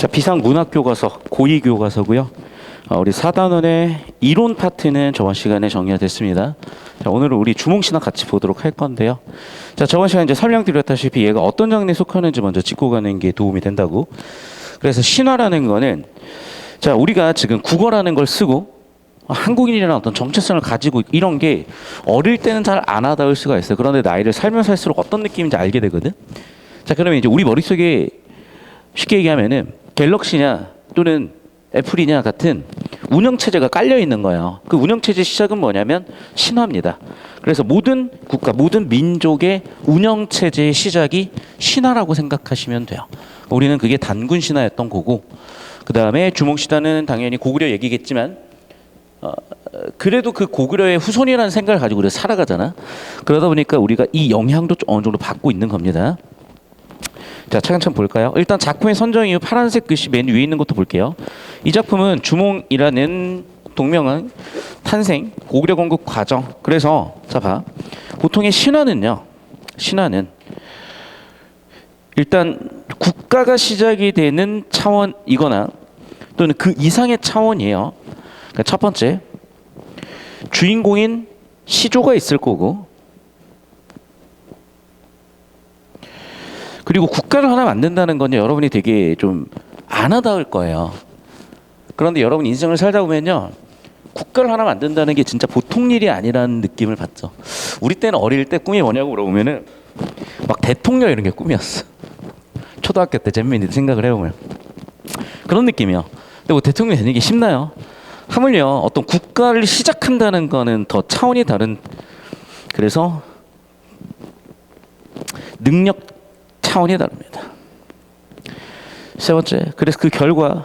자, 비상문학교과서 고2교과서고요. 우리 4단원의 이론 파트는 저번 시간에 정리가 됐습니다. 자, 오늘은 우리 주몽신학 같이 보도록 할 건데요. 자, 저번 시간에 이제 설명드렸다시피 얘가 어떤 장르에 속하는지 먼저 짚고 가는 게 도움이 된다고. 그래서 신화라는 거는, 자, 우리가 지금 국어라는 걸 쓰고 한국인이라는 어떤 정체성을 가지고 이런 게 어릴 때는 잘 안 와닿을 수가 있어요. 그런데 나이를 살면 살수록 어떤 느낌인지 알게 되거든. 자, 그러면 이제 우리 머릿속에 쉽게 얘기하면은 갤럭시냐 또는 애플이냐 같은 운영체제가 깔려 있는 거예요. 그 운영체제 시작은 뭐냐면 신화입니다. 그래서 모든 국가, 모든 민족의 운영체제의 시작이 신화라고 생각하시면 돼요. 우리는 그게 단군 신화였던 거고, 그 다음에 주몽시다는 당연히 고구려 얘기겠지만 그래도 그 고구려의 후손이라는 생각을 가지고 우리가 살아가잖아. 그러다 보니까 우리가 이 영향도 어느 정도 받고 있는 겁니다. 자, 차근차근 볼까요? 일단 작품의 선정 이후 파란색 글씨 맨 위에 있는 것도 볼게요. 이 작품은 주몽이라는 동명한 탄생, 고구려 건국 과정. 그래서 자 봐. 보통의 신화는요. 신화는 일단 국가가 시작이 되는 차원이거나 또는 그 이상의 차원이에요. 그러니까 첫 번째, 주인공인 시조가 있을 거고, 그리고 국가를 하나 만든다는 건 여러분이 되게 좀 안 와닿을 거예요. 그런데 여러분 인생을 살다 보면요, 국가를 하나 만든다는 게 진짜 보통 일이 아니라는 느낌을 받죠. 우리 때는 어릴 때 꿈이 뭐냐고 물어보면은 막 대통령 이런 게 꿈이었어. 초등학교 때 잼민이 생각을 해보면 그런 느낌이요. 근데 뭐 대통령이 되는 게 쉽나요? 하물며 어떤 국가를 시작한다는 거는 더 차원이 다른, 그래서 능력 차원이 다릅니다. 세 번째, 그래서 그 결과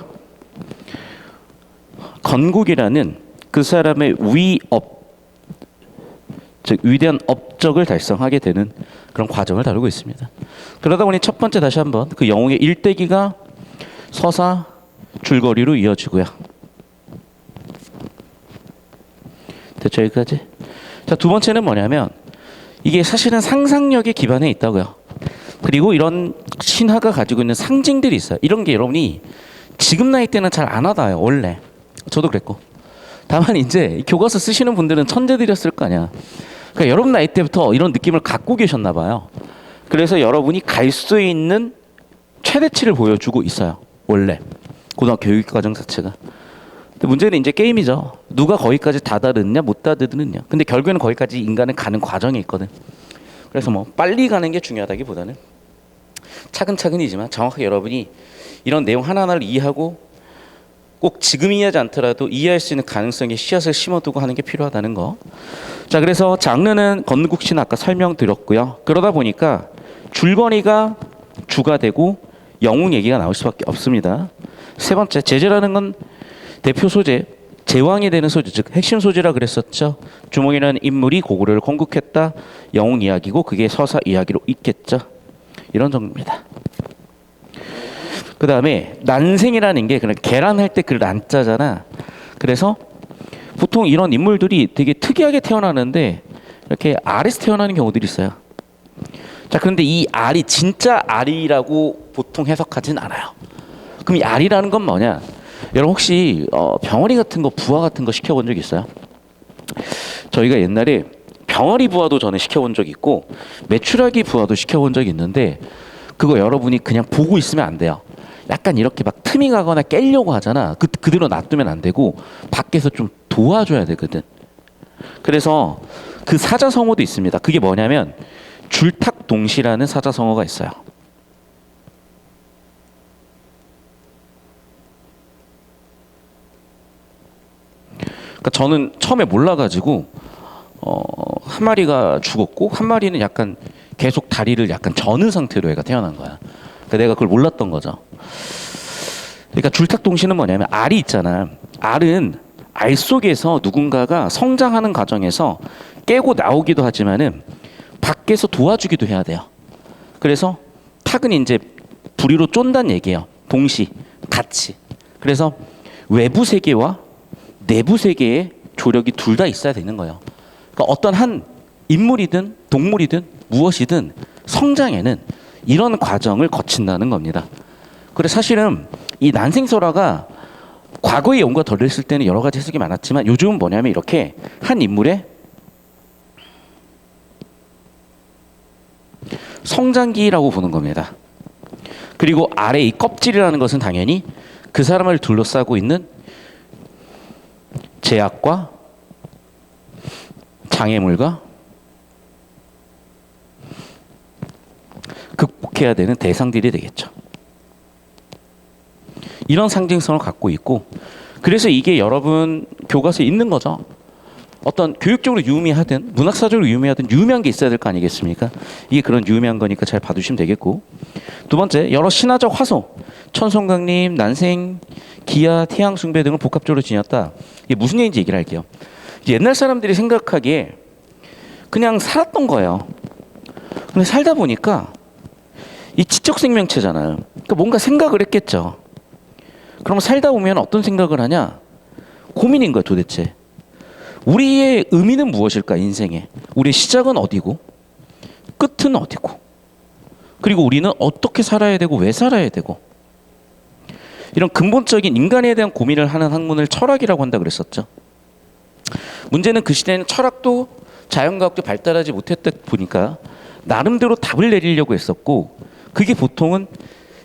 건국이라는 그 사람의 위업, 즉 위대한 업적을 달성하게 되는 그런 과정을 다루고 있습니다. 그러다 보니 첫 번째, 다시 한번 그 영웅의 일대기가 서사 줄거리로 이어지고요. 됐죠, 여기까지? 자, 두 번째는 뭐냐면 이게 사실은 상상력에 기반해 있다고요. 그리고 이런 신화가 가지고 있는 상징들이 있어요. 이런 게 여러분이 지금 나이 때는 잘 안 와닿아요. 원래 저도 그랬고. 다만 이제 교과서 쓰시는 분들은 천재들이었을 거 아니야. 그러니까 여러분 나이 때부터 이런 느낌을 갖고 계셨나 봐요. 그래서 여러분이 갈 수 있는 최대치를 보여주고 있어요. 원래 고등학교 교육 과정 자체가. 근데 문제는 이제 게임이죠. 누가 거기까지 다다르느냐 못 다다르느냐. 근데 결국에는 거기까지 인간은 가는 과정이 있거든. 그래서 뭐 빨리 가는 게 중요하다기보다는 차근차근이지만 정확하게 여러분이 이런 내용 하나하나를 이해하고 꼭 지금 이해하지 않더라도 이해할 수 있는 가능성의 씨앗을 심어두고 하는 게 필요하다는 거. 자, 그래서 장르는 건국신 아까 설명드렸고요. 그러다 보니까 줄거리가 주가 되고 영웅 얘기가 나올 수밖에 없습니다. 세 번째, 제재라는 건 대표 소재, 제왕이 되는 소재, 즉 핵심 소재라 그랬었죠. 주몽이라는 인물이 고구려를 건국했다. 영웅 이야기고 그게 서사 이야기로 있겠죠. 이런 정도입니다. 그 다음에 난생이라는 게 그냥 계란할 때 그 난자잖아. 그래서 보통 이런 인물들이 되게 특이하게 태어나는데 이렇게 알에서 태어나는 경우들이 있어요. 자, 그런데 이 알이 진짜 알이라고 보통 해석하진 않아요. 그럼 이 알이라는 건 뭐냐? 여러분 혹시 병아리 같은 거, 부화 같은 거 시켜본 적 있어요? 저희가 옛날에 병아리 부화도 전에 시켜본 적 있고 메추라기 부화도 시켜본 적이 있는데 그거 여러분이 그냥 보고 있으면 안 돼요. 약간 이렇게 막 틈이 가거나 깨려고 하잖아. 그대로 놔두면 안 되고 밖에서 좀 도와줘야 되거든. 그래서 그 사자성어도 있습니다. 그게 뭐냐면 줄탁동시라는 사자성어가 있어요. 그러니까 저는 처음에 몰라가지고 한 마리가 죽었고 한 마리는 약간 계속 다리를 약간 저는 상태로 애가 태어난 거야. 그러니까 내가 그걸 몰랐던 거죠. 그러니까 줄탁동시는 뭐냐면 알이 있잖아. 알은 알 속에서 누군가가 성장하는 과정에서 깨고 나오기도 하지만은 밖에서 도와주기도 해야 돼요. 그래서 탁은 이제 부리로 쫀다는 얘기예요. 동시, 같이. 그래서 외부 세계와 내부 세계의 조력이 둘 다 있어야 되는 거예요. 그러니까 어떤 한 인물이든 동물이든 무엇이든 성장에는 이런 과정을 거친다는 겁니다. 그래 사실은 이 난생설화가 과거에 연구가 덜 됐을 때는 여러 가지 해석이 많았지만 요즘은 뭐냐면 이렇게 한 인물의 성장기라고 보는 겁니다. 그리고 아래 이 껍질이라는 것은 당연히 그 사람을 둘러싸고 있는 제약과 장애물과 극복해야 되는 대상들이 되겠죠. 이런 상징성을 갖고 있고, 그래서 이게 여러분 교과서에 있는 거죠. 어떤 교육적으로 유의하든 문학사적으로 유의하든 유의한 게 있어야 될 거 아니겠습니까? 이게 그런 유의한 거니까 잘 봐두시면 되겠고, 두 번째, 여러 신화적 화소, 천송강림, 난생, 기아, 태양 숭배 등을 복합적으로 지녔다. 이게 무슨 얘기인지 얘기를 할게요. 옛날 사람들이 생각하기에 그냥 살았던 거예요. 근데 살다 보니까 이 지적 생명체잖아요. 그러니까 뭔가 생각을 했겠죠. 그럼 살다 보면 어떤 생각을 하냐? 고민인 거야 도대체. 우리의 의미는 무엇일까 인생에? 우리의 시작은 어디고 끝은 어디고, 그리고 우리는 어떻게 살아야 되고 왜 살아야 되고, 이런 근본적인 인간에 대한 고민을 하는 학문을 철학이라고 한다 그랬었죠. 문제는 그 시대에는 철학도 자연과학도 발달하지 못했다 보니까 나름대로 답을 내리려고 했었고, 그게 보통은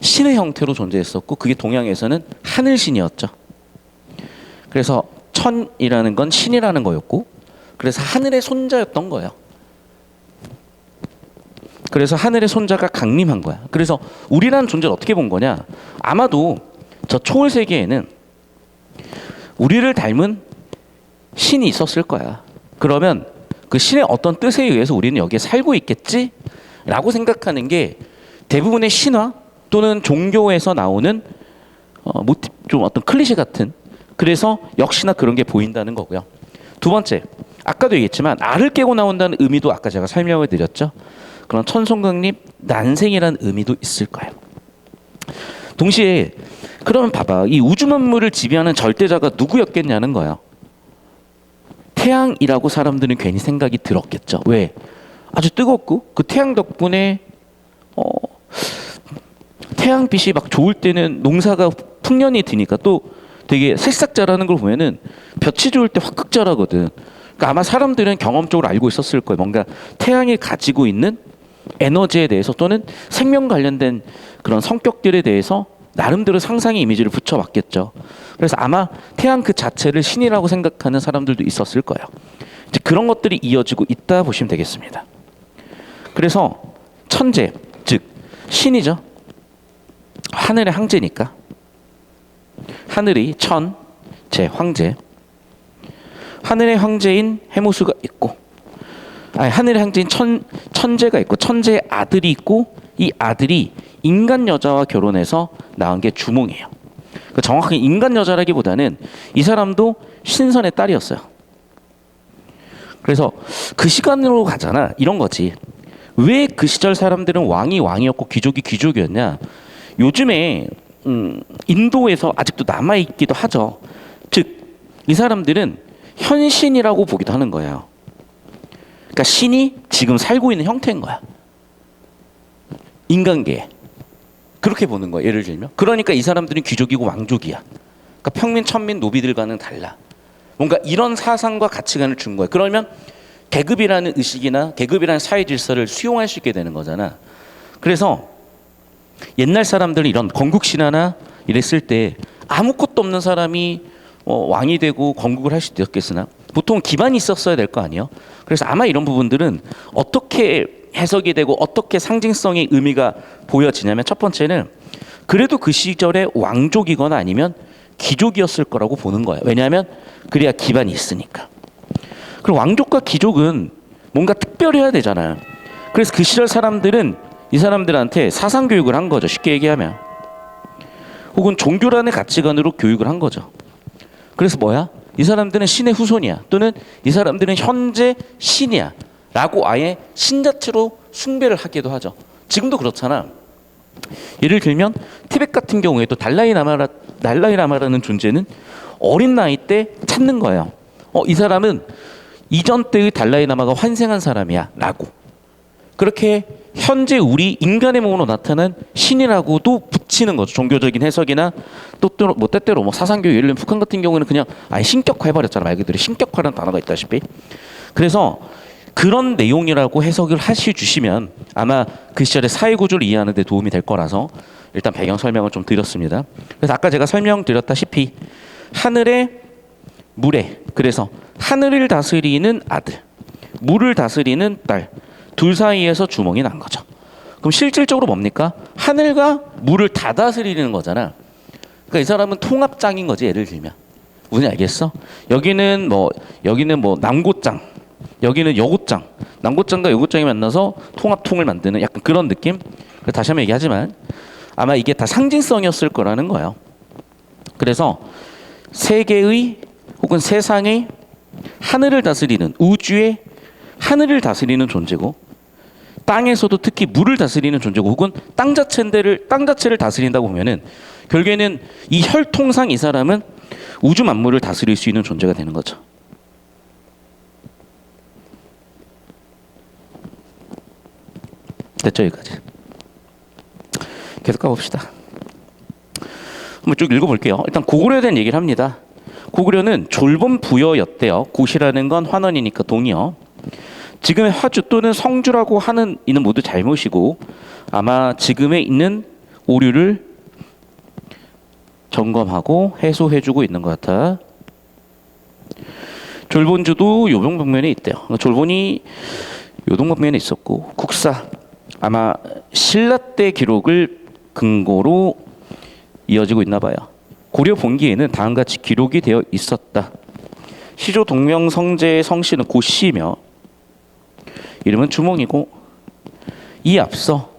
신의 형태로 존재했었고, 그게 동양에서는 하늘신이었죠. 그래서 천이라는 건 신이라는 거였고, 그래서 하늘의 손자였던 거예요. 그래서 하늘의 손자가 강림한 거야. 그래서 우리라는 존재를 어떻게 본 거냐? 아마도 저 초월 세계에는 우리를 닮은 신이 있었을 거야. 그러면 그 신의 어떤 뜻에 의해서 우리는 여기에 살고 있겠지라고 생각하는 게 대부분의 신화 또는 종교에서 나오는 좀 어떤 클리셰 같은, 그래서 역시나 그런 게 보인다는 거고요. 두 번째, 아까도 얘기했지만 알을 깨고 나온다는 의미도 아까 제가 설명을 드렸죠. 그런 천송강림, 난생이라는 의미도 있을 거예요. 동시에 그러면 봐봐, 이 우주 만물을 지배하는 절대자가 누구였겠냐는 거예요. 태양이라고 사람들은 괜히 생각이 들었겠죠. 왜? 아주 뜨겁고 그 태양 덕분에 태양빛이 막 좋을 때는 농사가 풍년이 드니까 또 되게 새싹 자라는 걸 보면은 볕이 좋을 때 확 자라거든. 그러니까 아마 사람들은 경험적으로 알고 있었을 거예요. 뭔가 태양이 가지고 있는 에너지에 대해서 또는 생명 관련된 그런 성격들에 대해서 나름대로 상상의 이미지를 붙여봤겠죠. 그래서 아마 태양 그 자체를 신이라고 생각하는 사람들도 있었을 거예요. 이제 그런 것들이 이어지고 있다 보시면 되겠습니다. 그래서 천재, 즉 신이죠. 하늘의 황제니까. 하늘이 천, 제 황제. 하늘의 황제인 해무수가 있고, 하늘의 황제인 천재가 있고, 천재의 아들이 있고, 이 아들이 인간 여자와 결혼해서 낳은 게 주몽이에요. 그러니까 정확하게 인간 여자라기보다는 이 사람도 신선의 딸이었어요. 그래서 그 시간으로 가잖아. 이런 거지. 왜 그 시절 사람들은 왕이 왕이었고 귀족이 귀족이었냐? 요즘에 인도에서 아직도 남아있기도 하죠. 즉 이 사람들은 현신이라고 보기도 하는 거예요. 그러니까 신이 지금 살고 있는 형태인 거야. 인간계. 그렇게 보는 거야. 예를 들면. 그러니까 이 사람들은 귀족이고 왕족이야. 그러니까 평민, 천민, 노비들과는 달라. 뭔가 이런 사상과 가치관을 준 거야. 그러면 계급이라는 의식이나 계급이라는 사회 질서를 수용할 수 있게 되는 거잖아. 그래서 옛날 사람들은 이런 건국 신화나 이랬을 때 아무것도 없는 사람이 왕이 되고 건국을 할 수도 있겠으나 보통 기반이 있었어야 될 거 아니에요. 그래서 아마 이런 부분들은 어떻게 해석이 되고 어떻게 상징성의 의미가 보여지냐면, 첫 번째는 그래도 그 시절에 왕족이거나 아니면 귀족이었을 거라고 보는 거예요. 왜냐하면 그래야 기반이 있으니까. 그리고 왕족과 귀족은 뭔가 특별해야 되잖아요. 그래서 그 시절 사람들은 이 사람들한테 사상 교육을 한 거죠. 쉽게 얘기하면. 혹은 종교라는 가치관으로 교육을 한 거죠. 그래서 뭐야? 이 사람들은 신의 후손이야. 또는 이 사람들은 현재 신이야. 라고 아예 신 자체로 숭배를 하기도 하죠. 지금도 그렇잖아. 예를 들면 티벳 같은 경우에도 달라이라마라는 존재는 어린 나이 때 찾는 거예요. 이 사람은 이전 때의 달라이라마가 환생한 사람이야. 라고. 그렇게 현재 우리 인간의 몸으로 나타난 신이라고도 붙이는 거죠. 종교적인 해석이나 또 때때로 뭐 사상교육, 예를 들면 북한 같은 경우는 그냥 아예 신격화해버렸잖아. 말 그대로 신격화라는 단어가 있다시피. 그래서 그런 내용이라고 해석을 주시면 아마 그 시절의 사회구조를 이해하는 데 도움이 될 거라서 일단 배경 설명을 좀 드렸습니다. 그래서 아까 제가 설명드렸다시피 하늘에 물에, 그래서 하늘을 다스리는 아들, 물을 다스리는 딸, 둘 사이에서 주몽이 난 거죠. 그럼 실질적으로 뭡니까? 하늘과 물을 다 다스리는 거잖아. 그러니까 이 사람은 통합장인 거지, 예를 들면. 무슨 알겠어? 여기는 뭐 남고장, 여기는 여고장, 남고장과 여고장이 만나서 통합통을 만드는 약간 그런 느낌? 다시 한번 얘기하지만 아마 이게 다 상징성이었을 거라는 거예요. 그래서 세계의 혹은 세상의 하늘을 다스리는, 우주의 하늘을 다스리는 존재고, 땅에서도 특히 물을 다스리는 존재고, 혹은 땅 자체를 다스린다고 보면은 결국에는 이 혈통상 이 사람은 우주 만물을 다스릴 수 있는 존재가 되는 거죠. 됐죠, 여기까지. 계속 가봅시다. 한번 쭉 읽어볼게요. 일단 고구려에 대한 얘기를 합니다. 고구려는 졸본 부여였대요. 고시라는 건 환원이니까 동이요. 지금의 화주 또는 성주라고 하는 이는 모두 잘못이고 아마 지금에 있는 오류를 점검하고 해소해주고 있는 것 같아. 졸본주도 요동방면에 있대요. 졸본이 요동방면에 있었고 국사 아마 신라 때 기록을 근거로 이어지고 있나 봐요. 고려 본기에는 다음과 같이 기록이 되어 있었다. 시조 동명성제의 성씨는 고씨이며 이름은 주몽이고 이 앞서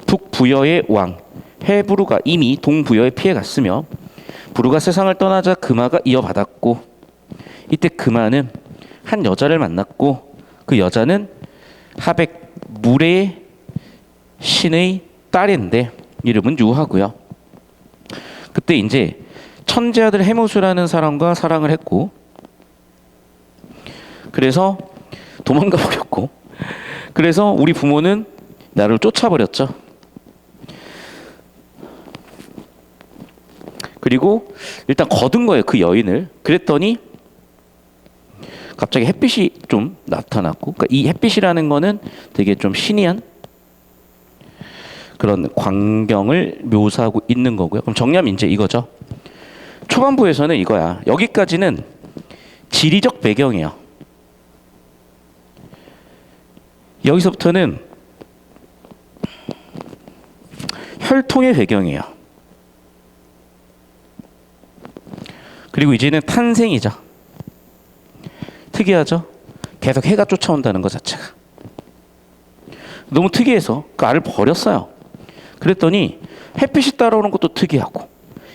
북부여의 왕 해부루가 이미 동부여에 피해갔으며 부루가 세상을 떠나자 금화가 이어받았고 이때 금화는 한 여자를 만났고 그 여자는 하백 물의 신의 딸인데 이름은 유하고요. 그때 이제 천재아들 해무수라는 사람과 사랑을 했고 그래서 도망가 버렸고 그래서 우리 부모는 나를 쫓아버렸죠. 그리고 일단 거둔 거예요, 그 여인을. 그랬더니 갑자기 햇빛이 좀 나타났고, 그러니까 이 햇빛이라는 거는 되게 좀 신이한 그런 광경을 묘사하고 있는 거고요. 그럼 정리하면 이제 이거죠. 초반부에서는 이거야. 여기까지는 지리적 배경이에요. 여기서부터는 혈통의 배경이에요. 그리고 이제는 탄생이죠. 특이하죠? 계속 해가 쫓아온다는 것 자체가. 너무 특이해서 그 알을 버렸어요. 그랬더니 햇빛이 따라오는 것도 특이하고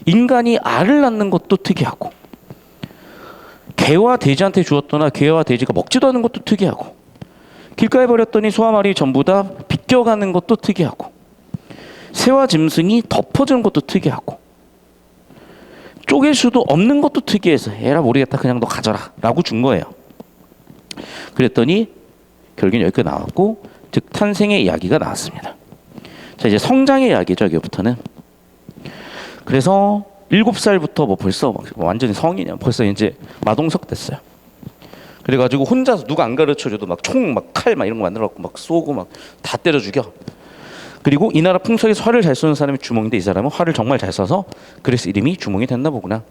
인간이 알을 낳는 것도 특이하고 개와 돼지한테 주었더나 개와 돼지가 먹지도 않는 것도 특이하고 길가에 버렸더니 소와 말이 전부 다 비껴가는 것도 특이하고 새와 짐승이 덮어주는 것도 특이하고 쪼갤 수도 없는 것도 특이해서 에라 모르겠다 그냥 너 가져라 라고 준 거예요. 그랬더니 결국엔 여기까지 나왔고 즉 탄생의 이야기가 나왔습니다. 자 이제 성장의 이야기죠. 여기부터는. 그래서 7살부터 뭐 벌써 완전히 성인이야. 벌써 이제 마동석 됐어요. 그래가지고 혼자서 누가 안 가르쳐줘도 막 총 막 칼 막 이런 거 만들어갖고 막 쏘고 막 다 때려 죽여. 그리고 이 나라 풍속에서 활을 잘 쏘는 사람이 주몽인데 이 사람은 활을 정말 잘 쏴서 그래서 이름이 주몽이 됐나 보구나.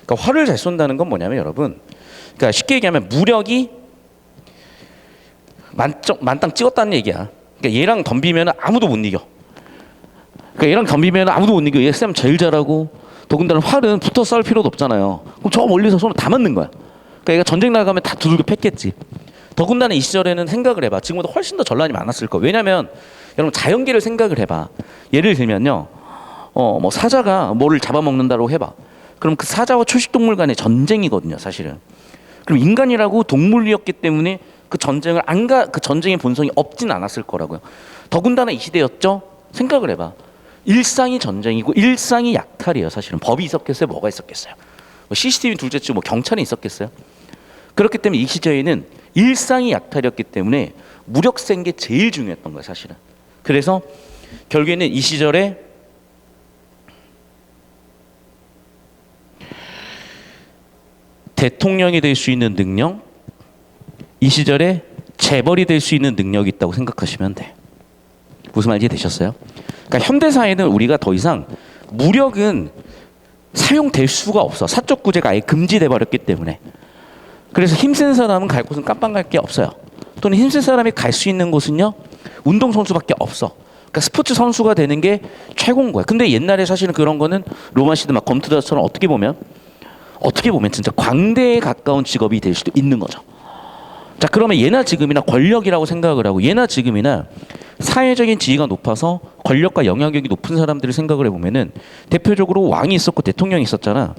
그러니까 활을 잘 쏜다는 건 뭐냐면 여러분, 그러니까 쉽게 얘기하면 무력이 만땅 찍었다는 얘기야. 그러니까 얘랑 덤비면 아무도 못 이겨. 그러니까 얘랑 덤비면 아무도 못 이겨. 얘 쌤 제일 잘하고 더군다나 활은 붙어 싸울 필요도 없잖아요. 그럼 저 멀리서 쏘면 다 맞는 거야. 그러니까 얘가 전쟁 나가면 다 두들겨 팼겠지. 더군다나 이 시절에는 생각을 해봐. 지금보다 훨씬 더 전란이 많았을 거야. 왜냐면 여러분 자연계를 생각을 해봐. 예를 들면요, 뭐 사자가 뭐를 잡아먹는다고 해봐. 그럼 그 사자와 초식동물 간의 전쟁이거든요, 사실은. 그럼 인간이라고 동물이었기 때문에 그 전쟁을 그 전쟁의 본성이 없진 않았을 거라고요. 더군다나 이 시대였죠. 생각을 해봐. 일상이 전쟁이고 일상이 약탈이에요. 사실은 법이 있었겠어요? 뭐가 있었겠어요? 뭐 CCTV 둘째치고 뭐 경찰이 있었겠어요? 그렇기 때문에 이 시절에는 일상이 약탈이었기 때문에 무력 센 게 제일 중요했던 거야 사실은. 그래서 결국에는 이 시절에 대통령이 될 수 있는 능력, 이 시절에 재벌이 될 수 있는 능력이 있다고 생각하시면 돼. 무슨 말인지 되셨어요? 그러니까 현대사회는 우리가 더 이상 무력은 사용될 수가 없어. 사적 구제가 아예 금지돼 버렸기 때문에. 그래서 힘센 사람은 갈 곳은 깜빵 갈 게 없어요. 또는 힘센 사람이 갈 수 있는 곳은요, 운동선수밖에 없어. 그러니까 스포츠 선수가 되는 게 최고인 거야. 근데 옛날에 사실은 그런 거는 로마 시대 막 검투다처럼 어떻게 보면 진짜 광대에 가까운 직업이 될 수도 있는 거죠. 자, 그러면 예나 지금이나 권력이라고 생각을 하고, 예나 지금이나 사회적인 지위가 높아서 권력과 영향력이 높은 사람들을 생각을 해보면은 대표적으로 왕이 있었고 대통령이 있었잖아.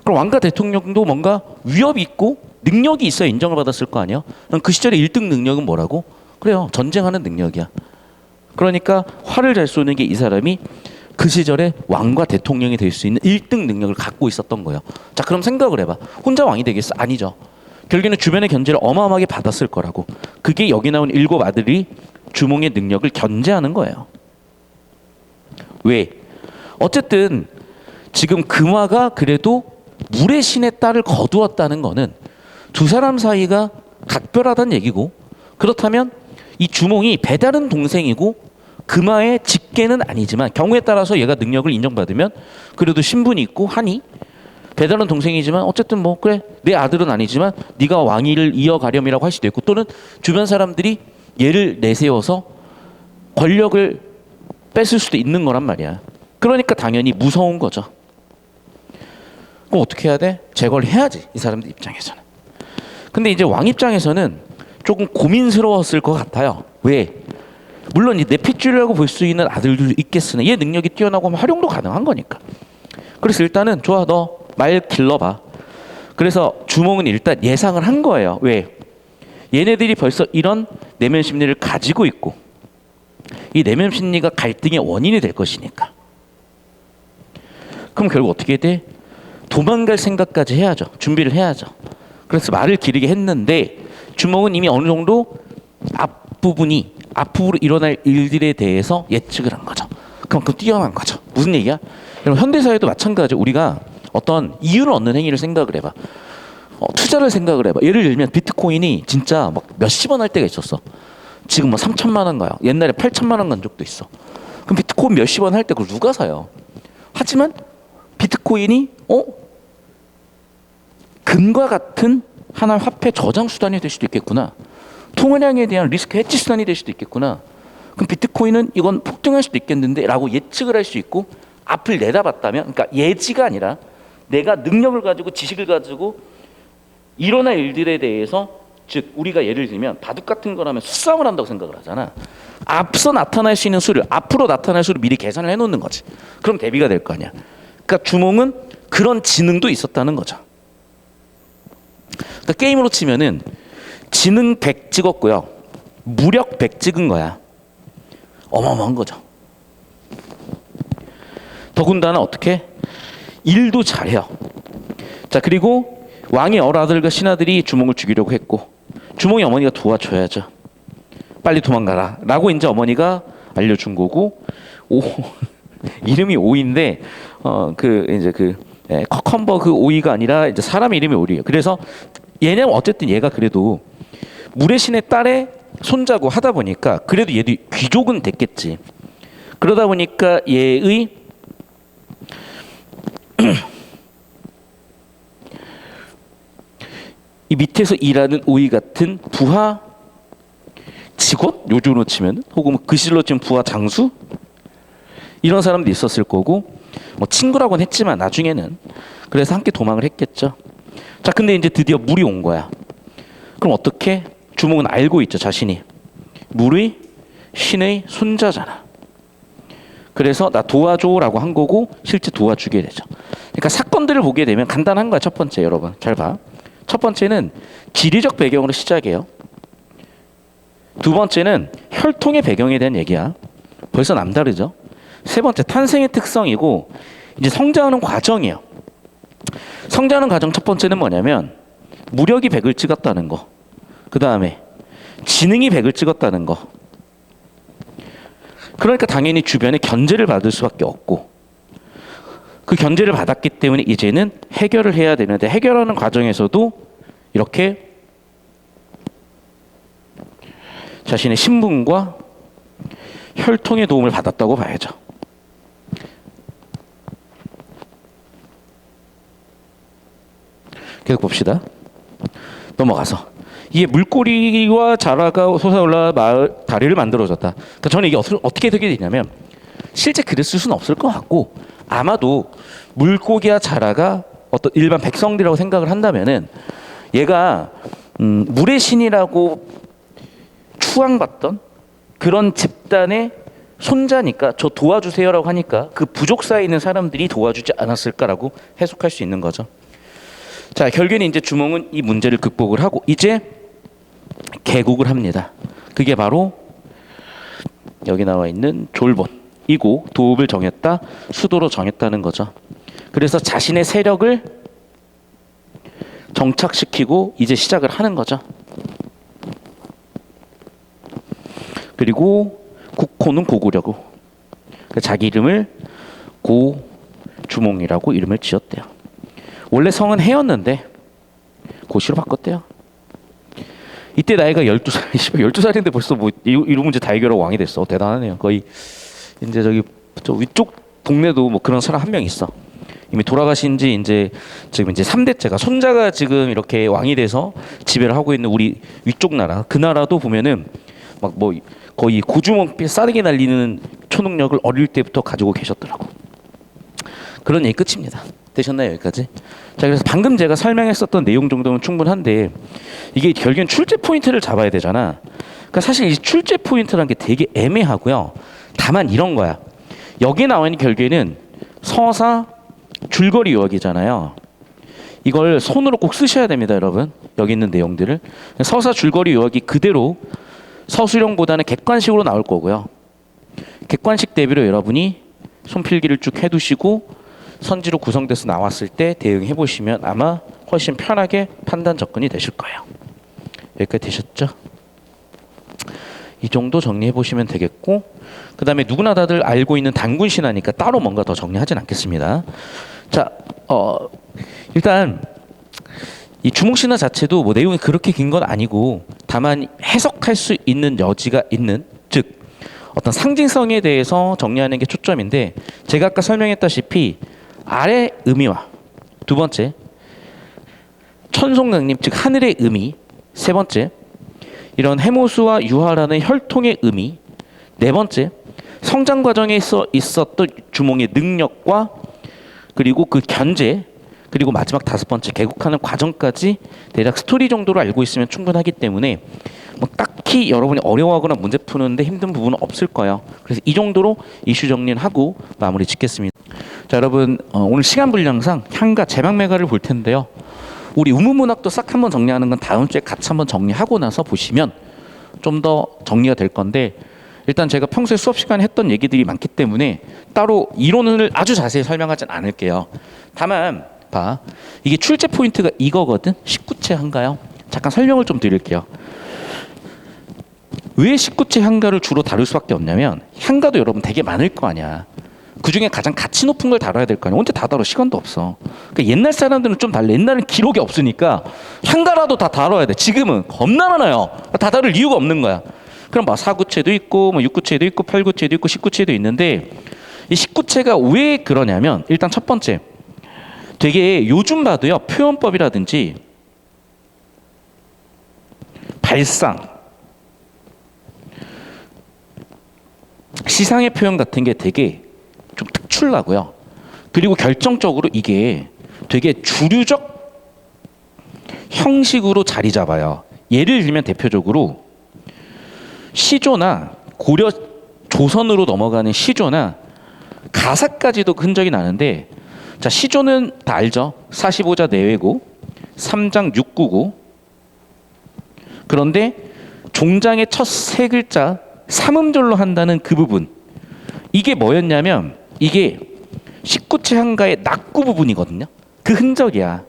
그럼 왕과 대통령도 뭔가 위협이 있고 능력이 있어야 인정을 받았을 거 아니야? 그 시절의 1등 능력은 뭐라고? 그래요, 전쟁하는 능력이야. 그러니까 활을 잘 쏘는 게 이 사람이 그 시절에 왕과 대통령이 될 수 있는 1등 능력을 갖고 있었던 거예요. 자, 그럼 생각을 해봐. 혼자 왕이 되겠어? 아니죠. 결국에는 주변의 견제를 어마어마하게 받았을 거라고. 그게 여기 나온 7 아들이 주몽의 능력을 견제하는 거예요. 왜? 어쨌든 지금 금화가 그래도 물의 신의 딸을 거두었다는 거는 두 사람 사이가 각별하다는 얘기고, 그렇다면 이 주몽이 배다른 동생이고 금화의 직계는 아니지만 경우에 따라서 얘가 능력을 인정받으면 그래도 신분이 있고 하니 배다른 동생이지만 어쨌든 뭐 그래 내 아들은 아니지만 네가 왕위를 이어가렴이라고 할 수도 있고, 또는 주변 사람들이 얘를 내세워서 권력을 뺏을 수도 있는 거란 말이야. 그러니까 당연히 무서운 거죠. 그럼 어떻게 해야 돼? 제거를 해야지, 이 사람들 입장에서는. 근데 이제 왕 입장에서는 조금 고민스러웠을 것 같아요. 왜? 물론 내 핏줄이라고 볼 수 있는 아들도 있겠으나 얘 능력이 뛰어나고 하면 활용도 가능한 거니까. 그래서 일단은 좋아, 너 말 길러봐. 그래서 주몽은 일단 예상을 한 거예요. 왜? 얘네들이 벌써 이런 내면 심리를 가지고 있고 이 내면 심리가 갈등의 원인이 될 것이니까. 그럼 결국 어떻게 돼? 도망갈 생각까지 해야죠. 준비를 해야죠. 그래서 말을 기르게 했는데 주몽은 이미 어느 정도 앞으로 일어날 일들에 대해서 예측을 한 거죠. 그만큼 뛰어난 거죠. 무슨 얘기야? 여러분, 현대사회도 마찬가지로 우리가 어떤 이유를 얻는 행위를 생각을 해봐. 투자를 생각을 해봐. 예를 들면 비트코인이 진짜 막 몇십 원 할 때가 있었어. 지금 뭐 3천만 원 가요. 옛날에 8천만 원 간 적도 있어. 그럼 비트코인 몇십 원 할 때 그걸 누가 사요? 하지만 비트코인이 금과 같은 하나의 화폐 저장 수단이 될 수도 있겠구나. 통화량에 대한 리스크 해지 수단이 될 수도 있겠구나. 그럼 비트코인은 이건 폭등할 수도 있겠는데 라고 예측을 할 수 있고 앞을 내다봤다면, 그러니까 예지가 아니라 내가 능력을 가지고 지식을 가지고 일어날 일들에 대해서, 즉 우리가 예를 들면 바둑 같은 거라면 수싸움을 한다고 생각을 하잖아. 앞서 나타날 수 있는 수를, 앞으로 나타날 수를 미리 계산을 해놓는 거지. 그럼 대비가 될 거 아니야. 그러니까 주몽은 그런 지능도 있었다는 거죠. 그러니까 게임으로 치면은 지능 100 찍었고요, 무력 100 찍은 거야. 어마어마한 거죠. 더군다나 어떻게? 일도 잘해요. 자, 그리고 왕의 어라들과 신하들이 주몽을 죽이려고 했고 주몽의 어머니가 도와줘야죠. 빨리 도망가라 라고 이제 어머니가 알려준 거고, 이름이 오이인데 커컨버그 오이가 아니라 이제 사람 이름이 오이예요. 그래서 얘는 어쨌든 얘가 그래도 물의 신의 딸의 손자고 하다 보니까 그래도 얘도 귀족은 됐겠지. 그러다 보니까 얘의 이 밑에서 일하는 오이 같은 부하 직원? 요즘으로 치면, 혹은 그실로 치면 부하 장수? 이런 사람도 있었을 거고, 뭐 친구라고는 했지만 나중에는 그래서 함께 도망을 했겠죠. 자, 근데 이제 드디어 물이 온 거야. 그럼 어떻게? 주몽은 알고 있죠, 자신이 물의 신의 손자잖아. 그래서 나 도와줘라고 한 거고 실제 도와주게 되죠. 그러니까 사건들을 보게 되면 간단한 거야. 첫 번째, 여러분 잘 봐. 첫 번째는 지리적 배경으로 시작해요. 두 번째는 혈통의 배경에 대한 얘기야. 벌써 남다르죠. 세 번째, 탄생의 특성이고 이제 성장하는 과정이에요. 성장하는 과정 첫 번째는 뭐냐면 무력이 100을 찍었다는 거, 그 다음에 지능이 100을 찍었다는 거. 그러니까 당연히 주변에 견제를 받을 수밖에 없고, 그 견제를 받았기 때문에 이제는 해결을 해야 되는데, 해결하는 과정에서도 이렇게 자신의 신분과 혈통의 도움을 받았다고 봐야죠. 계속 봅시다. 넘어가서 이게 물고리와 자라가 솟아올라 다리를 만들어줬다. 그러니까 저는 이게 어떻게 되게 되냐면, 실제 그랬을 수는 없을 것 같고, 아마도 물고기와 자라가 어떤 일반 백성들이라고 생각을 한다면은 얘가 물의 신이라고 추앙받던 그런 집단의 손자니까, 저 도와주세요라고 하니까 그 부족사에 있는 사람들이 도와주지 않았을까라고 해석할 수 있는 거죠. 자, 결국에는 이제 주몽은 이 문제를 극복을 하고 이제 개국을 합니다. 그게 바로 여기 나와 있는 졸본이고, 도읍을 정했다, 수도로 정했다는 거죠. 그래서 자신의 세력을 정착시키고 이제 시작을 하는 거죠. 그리고 국호는 고구려고, 자기 이름을 고주몽이라고 이름을 지었대요. 원래 성은 해였는데 고시로 바꿨대요. 이때 나이가 12살. 12살인데 벌써 뭐 이런 문제 다 해결하고 왕이 됐어. 대단하네요. 거의 이제 저 위쪽 동네도 뭐 그런 사람 한 명 있어. 이미 돌아가신 지 이제 지금 이제 3대째가, 손자가 지금 이렇게 왕이 돼서 지배를 하고 있는 우리 위쪽 나라, 그 나라도 보면은 막 뭐 거의 고주몽 싸대기 날리는 초능력을 어릴 때부터 가지고 계셨더라고. 그런 얘기 끝입니다. 되셨나요, 여기까지? 자, 그래서 방금 제가 설명했었던 내용 정도는 충분한데, 이게 결국엔 출제 포인트를 잡아야 되잖아. 그러니까 사실 이 출제 포인트라는 게 되게 애매하고요. 다만 이런 거야. 여기 나와 있는 결국에는 서사 줄거리 요약이잖아요. 이걸 손으로 꼭 쓰셔야 됩니다, 여러분. 여기 있는 내용들을. 서사 줄거리 요약이 그대로 서술형보다는 객관식으로 나올 거고요. 객관식 대비로 여러분이 손필기를 쭉 해두시고 선지로 구성돼서 나왔을 때 대응해 보시면 아마 훨씬 편하게 판단 접근이 되실 거예요. 여기까지 되셨죠? 이 정도 정리해 보시면 되겠고, 그 다음에 누구나 다들 알고 있는 단군 신화니까 따로 뭔가 더 정리하진 않겠습니다. 자, 일단 이 주몽 신화 자체도 뭐 내용이 그렇게 긴 건 아니고, 다만 해석할 수 있는 여지가 있는, 즉 어떤 상징성에 대해서 정리하는 게 초점인데, 제가 아까 설명했다시피 아래 의미와, 두 번째 천송강림 즉 하늘의 의미, 세 번째 이런 해모수와 유화라는 혈통의 의미, 네 번째 성장 과정에서 있었던 주몽의 능력과 그리고 그 견제, 그리고 마지막 다섯 번째 개국하는 과정까지 대략 스토리 정도로 알고 있으면 충분하기 때문에 뭐 딱히 여러분이 어려워하거나 문제 푸는데 힘든 부분은 없을 거예요. 그래서 이 정도로 이슈 정리는 하고 마무리 짓겠습니다. 자, 여러분, 오늘 시간 분량상 향가 제막매가를 볼 텐데요. 우리 우문문학도 싹 한번 정리하는 건 다음 주에 같이 한번 정리하고 나서 보시면 좀 더 정리가 될 건데, 일단 제가 평소에 수업 시간에 했던 얘기들이 많기 때문에 따로 이론을 아주 자세히 설명하진 않을게요. 다만 봐, 이게 출제 포인트가 이거거든. 19채 한가요? 잠깐 설명을 좀 드릴게요. 왜 19채 향가를 주로 다룰 수밖에 없냐면, 향가도 여러분 되게 많을 거 아니야. 그중에 가장 가치 높은 걸 다뤄야 될 거 아니야. 언제 다 다뤄? 시간도 없어. 그러니까 옛날 사람들은 좀 달라. 옛날엔 기록이 없으니까 향가라도 다 다뤄야 돼. 지금은 겁나 많아요. 다 다룰 이유가 없는 거야. 그럼 뭐 4구체도 있고 뭐 6구체도 있고 8구체도 있고 19채도 있는데, 이 19채가 왜 그러냐면, 일단 첫 번째, 되게 요즘 봐도요, 표현법이라든지 발상, 시상의 표현 같은 게 되게 좀 특출나고요. 그리고 결정적으로 이게 되게 주류적 형식으로 자리 잡아요. 예를 들면 대표적으로 시조나 고려 조선으로 넘어가는 시조나 가사까지도 흔적이 나는데, 자, 시조는 다 알죠. 45자 내외고 3장 6구고, 그런데 종장의 첫 세 글자 삼음절로 한다는 그 부분, 이게 뭐였냐면 이게 19채 향가의 낙구 부분이거든요. 그 흔적이야.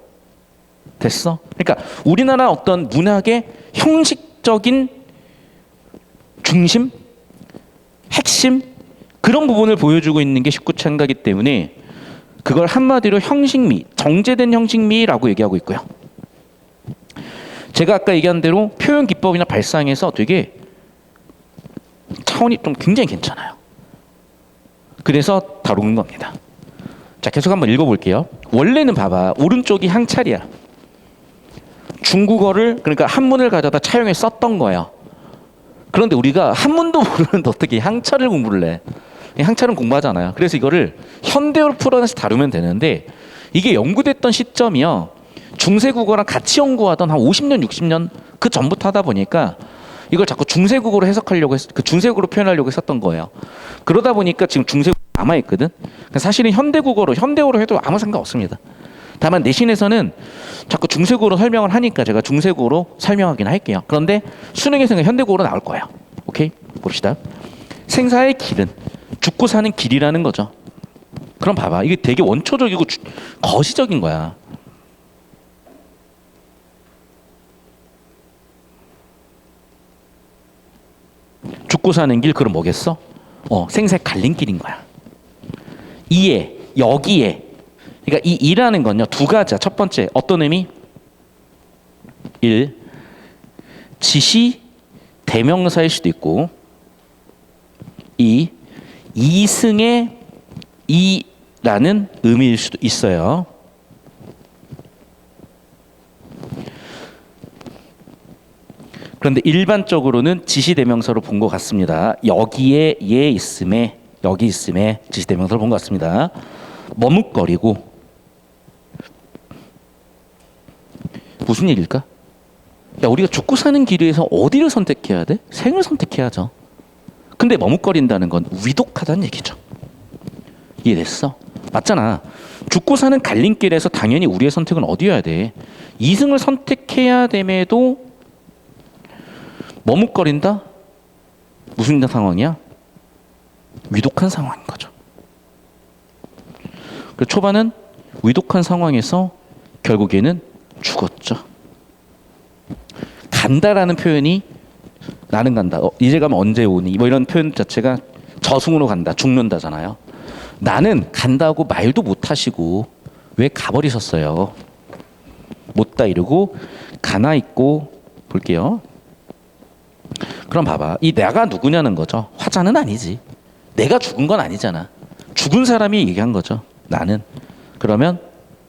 됐어? 그러니까 우리나라 어떤 문학의 형식적인 중심, 핵심 그런 부분을 보여주고 있는 게 19차인가기 때문에 그걸 한마디로 형식미, 정제된 형식미라고 얘기하고 있고요. 제가 아까 얘기한 대로 표현 기법이나 발상에서 되게 차원이 좀 굉장히 괜찮아요. 그래서 다루는 겁니다. 자, 계속 한번 읽어볼게요. 원래는 봐봐, 오른쪽이 향찰이야. 중국어를 그러니까 한문을 가져다 차용해 썼던 거예요. 그런데 우리가 한문도 모르는데 어떻게 향찰을 공부를 해? 향찰은 공부하잖아요. 그래서 이거를 현대어로 풀어내서 다루면 되는데 이게 연구됐던 시점이요. 중세국어랑 같이 연구하던 한 50년, 60년 그 전부터 하다 보니까 이걸 자꾸 중세국어로 해석하려고 그 중세국어로 표현하려고 했었던 거예요. 그러다 보니까 지금 중세국어 남아있거든. 사실은 현대어로 해도 아무 상관 없습니다. 다만 내신에서는 자꾸 중세국어로 설명을 하니까 제가 중세국어로 설명하긴 할게요. 그런데 수능에서는 현대국어로 나올 거예요. 오케이? 봅시다. 생사의 길은 죽고 사는 길이라는 거죠. 그럼 봐봐. 이게 되게 원초적이고 거시적인 거야. 죽고 사는 길, 그럼 뭐겠어? 생사의 갈림길인 거야. 이에, 여기에. 그러니까 이 이라는 건요, 두 가지야. 첫 번째, 어떤 의미? 일, 지시, 대명사일 수도 있고, 이, 이승의 이라는 의미일 수도 있어요. 그런데 일반적으로는 지시대명사로 본 것 같습니다. 여기에 예 있음에, 여기 있음에 지시대명사로 본 것 같습니다. 머뭇거리고. 무슨 얘기일까? 야, 우리가 죽고 사는 길에서 어디를 선택해야 돼? 생을 선택해야죠. 근데 머뭇거린다는 건 위독하다는 얘기죠. 이해됐어? 맞잖아. 죽고 사는 갈림길에서 당연히 우리의 선택은 어디여야 돼? 이승을 선택해야 됨에도 머뭇거린다? 무슨 상황이야? 위독한 상황인 거죠. 그 초반은 위독한 상황에서 결국에는 죽었죠. 간다라는 표현이 나는 간다. 이제 가면 언제 오니? 뭐 이런 표현 자체가 저승으로 간다, 죽는다잖아요. 나는 간다고 말도 못 하시고 왜 가버리셨어요? 못다 이러고 가나 있고 볼게요. 그럼 봐봐. 이 내가 누구냐는 거죠. 화자는 아니지. 내가 죽은 건 아니잖아. 죽은 사람이 얘기한 거죠. 나는. 그러면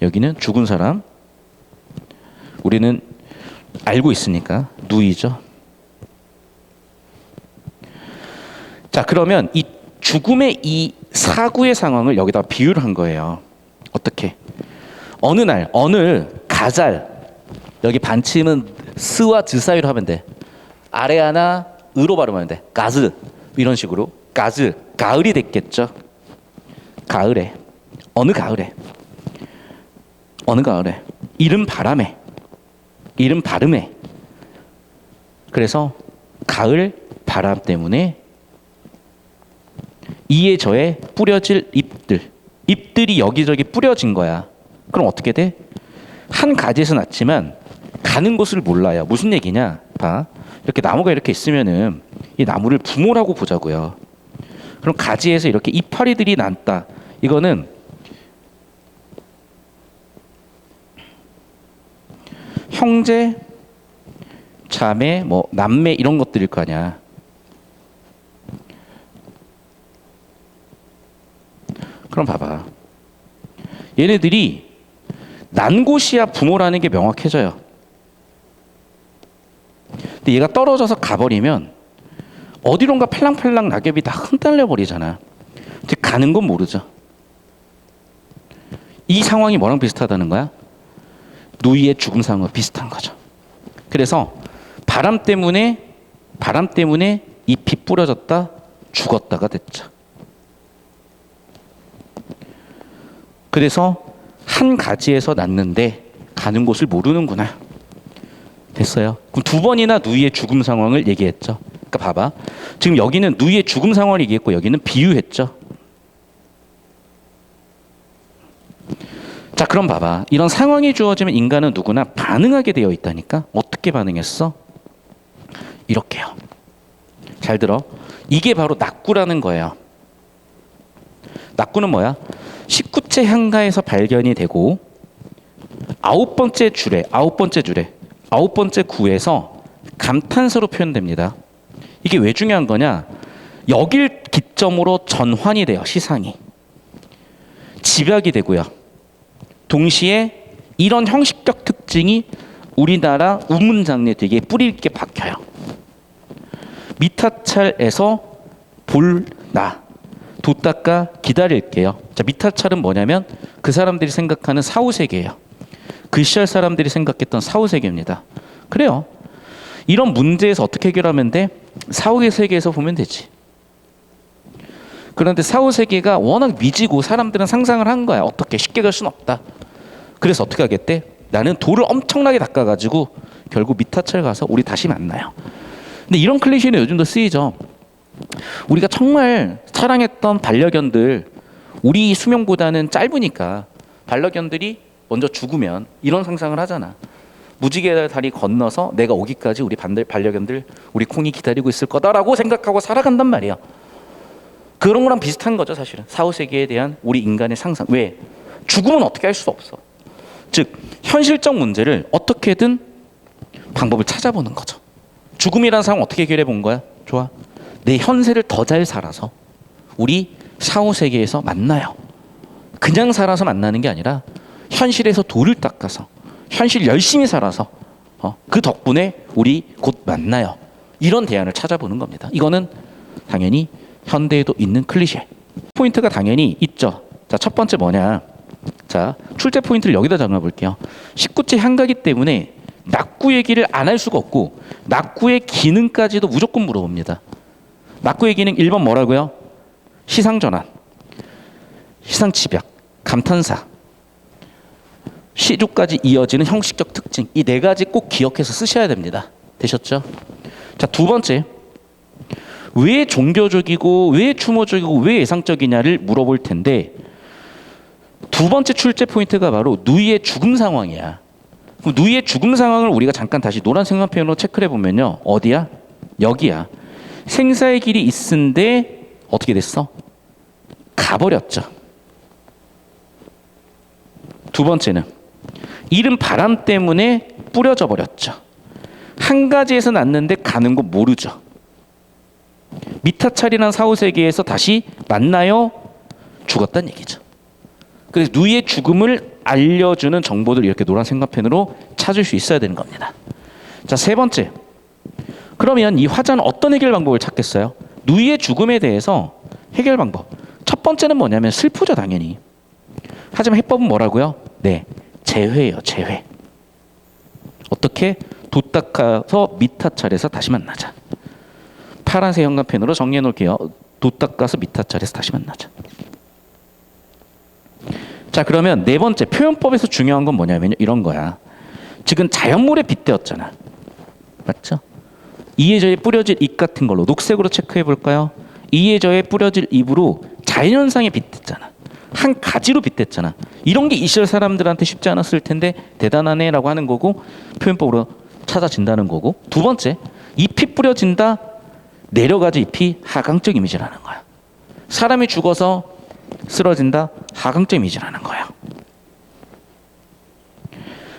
여기는 죽은 사람. 우리는 알고 있으니까 누이죠. 자, 그러면 이 죽음의 이 사구의 상황을 여기다 비유를 한 거예요. 어떻게? 어느 날, 어느 가잘, 여기 반침은 스와 즈 사이로 하면 돼. 아래 하나 으로 발음하면 돼. 가즈 이런 식으로. 가즈, 가을이 됐겠죠. 가을에, 어느 가을에, 어느 가을에, 이른 바람에, 이른 바람에. 그래서 가을 바람 때문에 이에 저에 뿌려질 잎들이 여기저기 뿌려진 거야. 그럼 어떻게 돼? 한 가지에서 났지만 가는 곳을 몰라요. 무슨 얘기냐? 봐. 이렇게 나무가 이렇게 있으면은 이 나무를 부모라고 보자고요. 그럼 가지에서 이렇게 이파리들이 났다. 이거는 형제, 자매, 뭐 남매 이런 것들일 거 아니야. 그럼 봐봐. 얘네들이 난 곳이야 부모라는 게 명확해져요. 근데 얘가 떨어져서 가버리면 어디론가 팔랑팔랑 낙엽이 다 흩날려 버리잖아. 근데 가는 건 모르죠. 이 상황이 뭐랑 비슷하다는 거야? 누이의 죽음 상황과 비슷한 거죠. 그래서 바람 때문에 잎이 뿌려졌다 죽었다가 됐죠. 그래서 한 가지에서 났는데 가는 곳을 모르는구나. 됐어요. 그럼 두 번이나 누이의 죽음 상황을 얘기했죠. 그러니까 봐봐. 지금 여기는 누이의 죽음 상황을 얘기했고 여기는 비유했죠. 자, 그럼 봐봐. 이런 상황이 주어지면 인간은 누구나 반응하게 되어 있다니까. 어떻게 반응했어? 이렇게요. 잘 들어. 이게 바로 낙구라는 거예요. 낙구는 뭐야? 19째 향가에서 발견이 되고 아홉 번째 구에서 감탄사로 표현됩니다. 이게 왜 중요한 거냐? 여길 기점으로 전환이 돼요. 시상이. 집약이 되고요. 동시에 이런 형식적 특징이 우리나라 우문장르에 되게 뿌리 있게 박혀요. 미타찰에서 볼나 도 닦아 기다릴게요. 자, 미타찰은 뭐냐면 그 사람들이 생각하는 사후세계예요. 그 시절 사람들이 생각했던 사후세계입니다. 그래요. 이런 문제에서 어떻게 해결하면 돼? 사후의 세계에서 보면 되지. 그런데 사후세계가 워낙 미지고 사람들은 상상을 한 거야. 어떻게 쉽게 갈 수는 없다. 그래서 어떻게 하겠대? 나는 돌을 엄청나게 닦아가지고 결국 미타찰 가서 우리 다시 만나요. 근데 이런 클리셰는 요즘도 쓰이죠. 우리가 정말 사랑했던 반려견들, 우리 수명보다는 짧으니까 반려견들이 먼저 죽으면 이런 상상을 하잖아. 무지개 다리 건너서 내가 오기까지 우리 반려견들, 우리 콩이 기다리고 있을 거다라고 생각하고 살아간단 말이야. 그런 거랑 비슷한 거죠, 사실은. 사후세계에 대한 우리 인간의 상상. 왜? 죽으면 어떻게 할 수 없어. 즉, 현실적 문제를 어떻게든 방법을 찾아보는 거죠. 죽음이라는 상황 어떻게 해결해 본 거야? 좋아. 내 현세를 더 잘 살아서 우리 사후세계에서 만나요. 그냥 살아서 만나는 게 아니라 현실에서 돌을 닦아서 현실 열심히 살아서 그 덕분에 우리 곧 만나요. 이런 대안을 찾아보는 겁니다. 이거는 당연히 현대에도 있는 클리셰. 포인트가 당연히 있죠. 자, 첫 번째 뭐냐? 자, 출제 포인트를 여기다 적어 볼게요. 19째 향가기 때문에 낙구 얘기를 안 할 수가 없고 낙구의 기능까지도 무조건 물어봅니다. 낙구의 기능 1번 뭐라고요? 시상전환, 시상집약, 감탄사, 시조까지 이어지는 형식적 특징. 이 네 가지 꼭 기억해서 쓰셔야 됩니다. 되셨죠? 자, 두 번째. 왜 종교적이고 왜 추모적이고 왜 예상적이냐를 물어볼 텐데 두 번째 출제 포인트가 바로 누이의 죽음 상황이야. 그럼 누이의 죽음 상황을 우리가 잠깐 다시 노란 색만펜으로 체크를 해보면요. 어디야? 여기야. 생사의 길이 있은데 어떻게 됐어? 가버렸죠. 두 번째는 이른 바람 때문에 뿌려져 버렸죠. 한 가지에서 났는데 가는 거 모르죠. 미타찰이라는 사후세계에서 다시 만나요? 죽었다는 얘기죠. 그래서 누이의 죽음을 알려주는 정보들을 이렇게 노란 색마펜으로 찾을 수 있어야 되는 겁니다. 자, 세 번째. 그러면 이 화자는 어떤 해결 방법을 찾겠어요? 누이의 죽음에 대해서 해결 방법. 첫 번째는 뭐냐면 슬프죠, 당연히. 하지만 해법은 뭐라고요? 네, 재회예요, 재회. 어떻게? 도 닦아서 미타찰에서 다시 만나자. 파란색 형광펜으로 정리해 놓을게요. 도 닦아서 미타찰에서 다시 만나자. 자, 그러면 네 번째 표현법에서 중요한 건 뭐냐면요. 이런 거야. 지금 자연물에 빗대었잖아. 맞죠? 이해저에 뿌려질 잎 같은 걸로 녹색으로 체크해 볼까요? 이해저에 뿌려질 잎으로 자연현상에 빗댔잖아. 한 가지로 빗댔잖아. 이런 게 이 시절 사람들한테 쉽지 않았을 텐데 대단하네라고 하는 거고 표현법으로 찾아진다는 거고. 두 번째, 잎이 뿌려진다. 내려가지 잎이 하강적 이미지라는 거야. 사람이 죽어서 쓰러진다. 하강적 이미지라는 거야.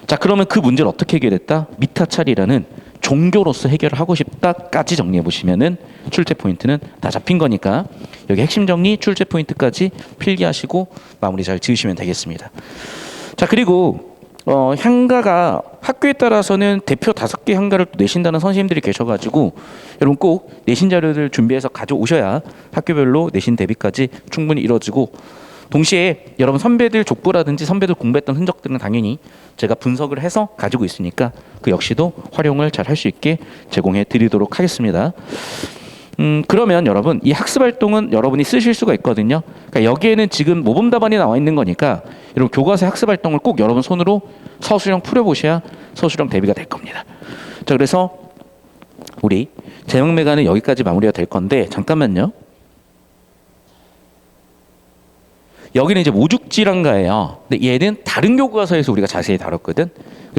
자, 그러면 그 문제를 어떻게 해결했다? 미타찰이라는 종교로서 해결을 하고 싶다까지 정리해 보시면은 출제 포인트는 다 잡힌 거니까 여기 핵심 정리 출제 포인트까지 필기하시고 마무리 잘 지으시면 되겠습니다. 자, 그리고 향가가 학교에 따라서는 대표 5개 향가를 내신다는 선생님들이 계셔가지고 여러분 꼭 내신 자료들 준비해서 가져오셔야 학교별로 내신 대비까지 충분히 이루어지고 동시에 여러분 선배들 족보라든지 선배들 공부했던 흔적들은 당연히 제가 분석을 해서 가지고 있으니까 그 역시도 활용을 잘 할 수 있게 제공해 드리도록 하겠습니다. 그러면 여러분 이 학습 활동은 여러분이 쓰실 수가 있거든요. 그러니까 여기에는 지금 모범 답안이 나와 있는 거니까 여러분 교과서 학습 활동을 꼭 여러분 손으로 서술형 풀어보셔야 서술형 대비가 될 겁니다. 자, 그래서 우리 제목매가는 여기까지 마무리가 될 건데 잠깐만요. 여기는 이제 모죽지랑가예요. 근데 얘는 다른 교과서에서 우리가 자세히 다뤘거든.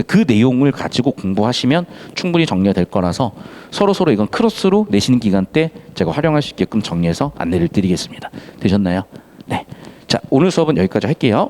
그 내용을 가지고 공부하시면 충분히 정리가 될 거라서 서로 이건 크로스로 내신 기간 때 제가 활용할 수 있게끔 정리해서 안내를 드리겠습니다. 되셨나요? 네. 자, 오늘 수업은 여기까지 할게요.